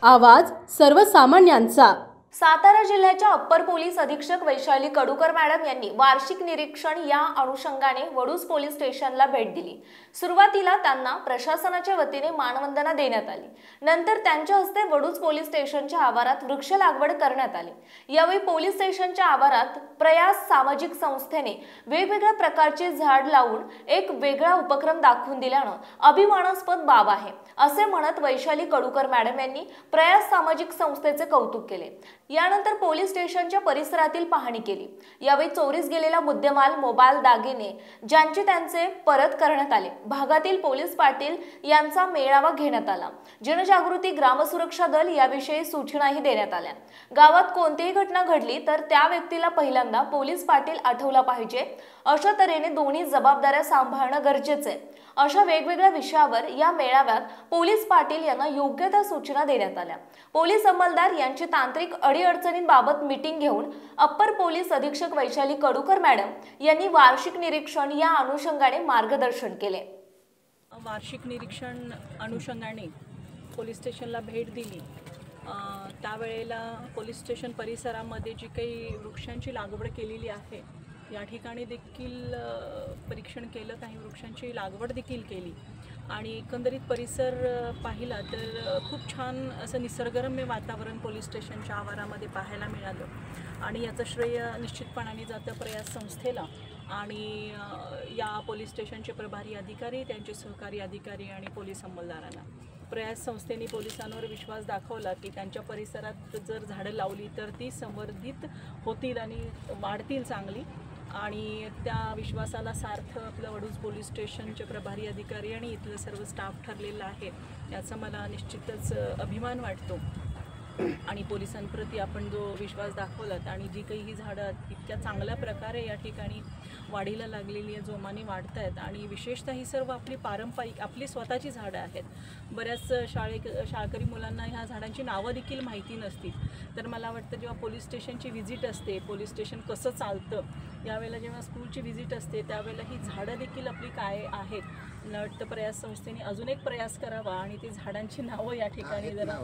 आवाज सर्वसामान्यांचा। सातारा जिल्ह्याच्या अप्पर पोलीस अधीक्षक वैशाली कडूकर मॅडम यांनी वार्षिक निरीक्षण या अनुषंगाने वडूज पोलीस स्टेशनला भेट दिली। सुरुवातीला त्यांना प्रशासनाच्या वतीने मानवंदना देण्यात आली। नंतर त्यांच्या हस्ते वडूज पोलीस स्टेशनच्या आवारात वृक्ष लागवड करण्यात आली। यावेळी पोलीस स्टेशनच्या आवारात प्रयास सामाजिक संस्थेने वेगवेगळ्या प्रकारचे झाड लावून एक वेगळा उपक्रम दाखवून दिल्याने अभिमानास्पद बाब आहे, असे म्हणत वैशाली कडूकर मॅडम यांनी प्रयास सामाजिक संस्थेचे कौतुक केले। यानंतर पोलीस स्टेशनच्या परिसरातील पाहणी केली। यावेळी चोरीस गेलेला मुद्देमाल, मोबाईल, दागिने ज्यांचे त्यांचे परत करण्यात आले। भागातील पोलीस पाटील यांचा मेळावा घेण्यात आला। जनजागृती, ग्रामसुरक्षा दल याविषयी सूचनाही देण्यात आल्या। गावात कोणतीही घटना घडली तर त्या व्यक्तीला पहिल्यांदा पोलीस पाटील आठवला पाहिजे, अशा तऱ्हेने दोन्ही जबाबदाऱ्या सांभाळणं गरजेचे आहे। अशा वेगवेगळ्या विषयावर या मेळाव्यात पोलीस पाटील यांना योग्य त्या सूचना देण्यात आल्या। पोलीस अंमलदार यांची तांत्रिक अडीअडचणींबाबत मीटिंग घेऊन अप्पर पोलीस अधीक्षक वैशाली कडूकर मॅडम यांनी वार्षिक निरीक्षण या अनुषंगाने मार्गदर्शन केले। वार्षिक निरीक्षण अनुषंगाने पोलीस स्टेशनला भेट दिली। त्यावेळेला पोलीस स्टेशन परिसरामध्ये जी काही वृक्षांची लागवड केलेली आहे या ठिकाणी देखील परीक्षण केलं, काही वृक्षांची लागवड देखील केली आणि एकंदरीत परिसर पाहिला तर खूप छान असं निसर्गरम्य वातावरण पोलीस स्टेशनच्या आवारामध्ये पाहायला मिळालं आणि याचं श्रेय निश्चितपणाने जातं प्रयास संस्थेला आणि या पोलीस स्टेशनचे प्रभारी अधिकारी, त्यांचे सहकारी अधिकारी आणि पोलीस अंमलदारांना। प्रयास संस्थेने पोलिसांवर विश्वास दाखवला की त्यांच्या परिसरात जर झाडं लावली तर ती संवर्धित होतील आणि वाढतील चांगली, आणि त्या विश्वासाला सार्थ आपलं वडूज पोलीस स्टेशनचे प्रभारी अधिकारी आणि इथलं सर्व स्टाफ ठरलेला आहे, याचा मला निश्चितच अभिमान वाटतो। आणि पोलिसांप्रती आपण जो विश्वास दाखवलात आणि जी काही ही झाडं इतक्या चांगल्या प्रकारे या ठिकाणी वाढीला लागलेली आहे, जोमाने वाढत आहेत आणि विशेषतः ही सर्व आपली पारंपरिक आपली स्वतःची झाडं आहेत। बऱ्याच शाळकरी मुलांना ह्या झाडांची नावं देखील माहिती नसतील, तर मला वाटतं जेव्हा पोलीस स्टेशनची व्हिजिट असते, पोलीस स्टेशन कसं चालतं, यावेळेला जेव्हा स्कूलची व्हिजिट असते त्यावेळेला ही झाडं देखील आपली काय आहेत, मला वाटतं प्रयास संस्थेने अजून एक प्रयास करावा आणि ती झाडांची नावं या ठिकाणी जरा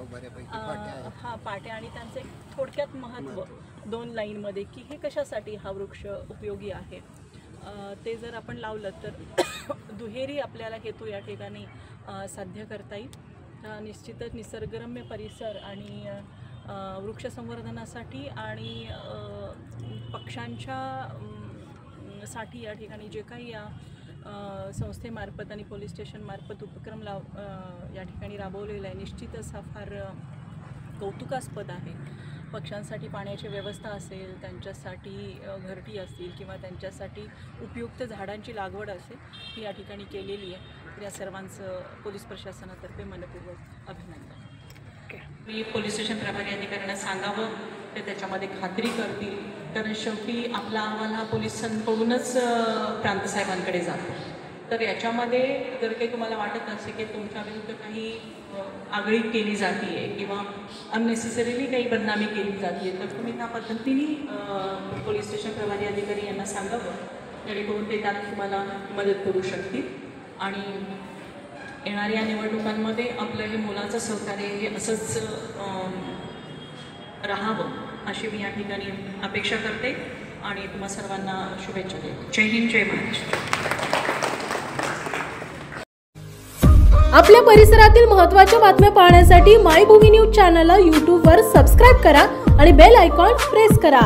पाट्या आणि त्यांचं एक थोडक्यात महत्त्व 2 लाईनमध्ये की हे कशासाठी हा वृक्ष उपयोगी आहे ते जर आपण लावलं तर दुहेरी आपल्याला हेतू या ठिकाणी साध्य करता येईल। निश्चितच निसर्गरम्य परिसर आणि वृक्ष संवर्धनासाठी आणि पक्ष्यांच्या साठी या ठिकाणी जे काही या संस्थेमार्फत आणि पोलीस स्टेशनमार्फत उपक्रम या ठिकाणी राबवलेला आहे, निश्चितच हा फार कौतुकास्पद आहे। पक्ष्यांसाठी पाण्याची व्यवस्था असेल, त्यांच्यासाठी घरटी असतील किंवा त्यांच्यासाठी उपयुक्त झाडांची लागवड असेल, ही या ठिकाणी केलेली आहे। तर या सर्वांचं पोलीस प्रशासनातर्फे मनपूर्वक अभिनंदन। मी पोलीस स्टेशन प्रभारी अधिकाऱ्यांना सांगावं ते त्याच्यामध्ये खात्री करतील, कारण शेवटी आपला अहवाल हा पोलिसांकडूनच प्रांत साहेबांकडे जातो। तर याच्यामध्ये जर काही तुम्हाला वाटत असेल की तुमच्या विरुद्ध काही आगळीक केली जाते आहे किंवा अननेसेसरीली काही बदनामी केली जाते तर तुम्ही त्या पद्धतीने पोलीस स्टेशन प्रभारी अधिकारी यांना सांगावं, जेणेकरून ते त्यात तुम्हाला मदत करू शकतील आणि येणाऱ्या निवडणुकांमध्ये आपलं हे मुलाचं सहकार्य हे असंच राहावं अशी मी या ठिकाणी अपेक्षा करते आणि तुम्हा सर्वांना शुभेच्छा देते। जय हिंद, जय महाराष्ट्र। आपल्या परिसरातील महत्त्वाच्या बातम्या पाहण्यासाठी मायभूमी न्यूज चॅनलला YouTube वर सबस्क्राइब करा आणि बेल आयकॉन प्रेस करा।